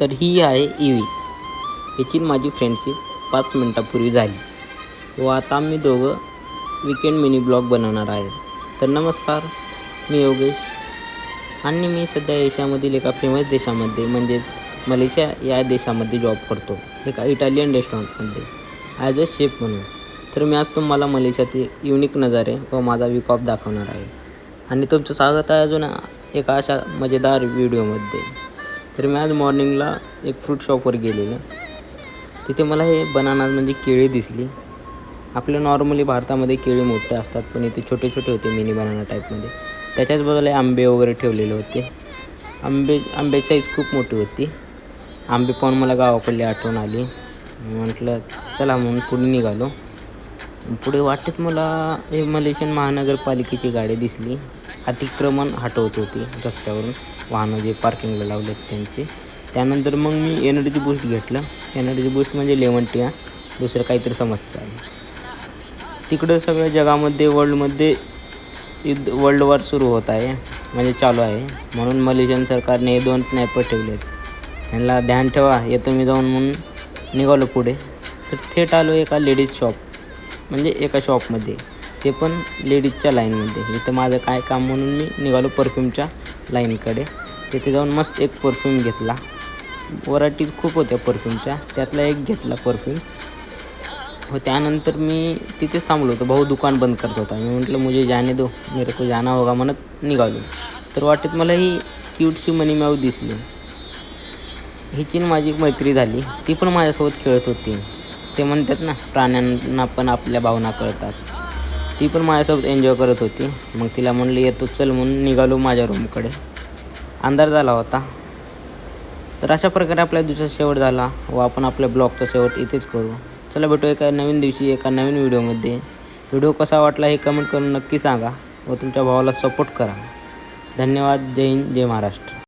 तर ही आहे ईवी. याची माझी फ्रेंडशिप 5 मिनटापूर्वी झाली व आता आम्ही दोघं वीकेंड मिनी ब्लॉग बनवणार आहे. तर नमस्कार, मी योगेश आणि मी सध्या एशियामधील एका फेमस देशामध्ये म्हणजेच मलेशिया या देशामध्ये जॉब करतो, एका इटालियन रेस्टॉरंटमध्ये ॲज अ शेफ म्हणून. तर मी आज तुम्हाला मलेशियातील युनिक नजारे व माझा वीक ऑफ दाखवणार आहे आणि तुमचं स्वागत आहे अजून एका अशा मजेदार व्हिडिओमध्ये. तर मी आज मॉर्निंगला एक फ्रूट शॉपवर गेलेलो. तिथे मला हे बनाना म्हणजे केळी दिसली. आपल्या नॉर्मली भारतामध्ये केळी मोठे असतात, पण इथे छोटे छोटे होते मिनी बनाना टाईपमध्ये. त्याच्याच बाजूला आंबे वगैरे ठेवलेले होते. आंब्याची साईज खूप मोठी होती. आंबे पाहून मला गावाकडली आठवण आली. म्हटलं चला म्हणून पुढे निघालो. पुढे वाटेत मला हे मलेशियन महानगरपालिकेची गाडी दिसली. अतिक्रमण हटवत होती रस्त्यावरून वाहनं जे पार्किंगला लावलेत त्यांचे. त्यानंतर मग मी एनर्जी बूस्ट घेतलं. एनर्जी बूस्ट म्हणजे लेमन टी, दुसरं काहीतरी समजतं. तिकडं सगळ्या जगामध्ये वर्ल्डमध्ये वर्ल्ड वॉर सुरू होत आहे, म्हणजे चालू आहे. म्हणून मलेशियन सरकारने हे 2 स्नॅपर ठेवले आहेत. ह्यांना ध्यान ठेवा, येतो मी जाऊन म्हणून निघालो पुढे. तर थेट आलो एका लेडीज शॉप, म्हणजे एका शॉपमध्ये, ते पण लेडीजच्या लाईनमध्ये. इथं माझं काय काम म्हणून मी निघालो परफ्यूमच्या लाईनकडे. तिथे जाऊन मस्त एक परफ्यूम घेतला. व्हरायटीज खूप होत्या परफ्यूमच्या, त्यातला एक घेतला परफ्यूम. हो, त्यानंतर मी तिथेच थांबलो होतो. भाऊ दुकान बंद करत होता. मी म्हटलं मुझे जाने दो, मेरे को जाना होगा म्हणत निघालो. तर वाटेत मला ही क्यूटशी मनी मॅव दिसली. हिची माझी मैत्री झाली. ती पण माझ्यासोबत खेळत होती. ते म्हणतात ना, प्राण्यांना पण आपल्या भावना कळतात. ती पण माझ्यासोबत एन्जॉय करत होती. मग तिला म्हणलं येतो चल म्हणून निघालो माझ्या रूमकडे. अंधार झाला होता. तर अशा प्रकारे आपल्या दिवसाचा शेवट झाला व आपण आपल्या ब्लॉगचा शेवट इथेच करू. चला भेटू एका नवीन दिवशी एका नवीन व्हिडिओमध्ये. व्हिडिओ कसा वाटला हे कमेंट करून नक्की सांगा व तुमच्या भावाला सपोर्ट करा. धन्यवाद. जय हिंद, जय महाराष्ट्र.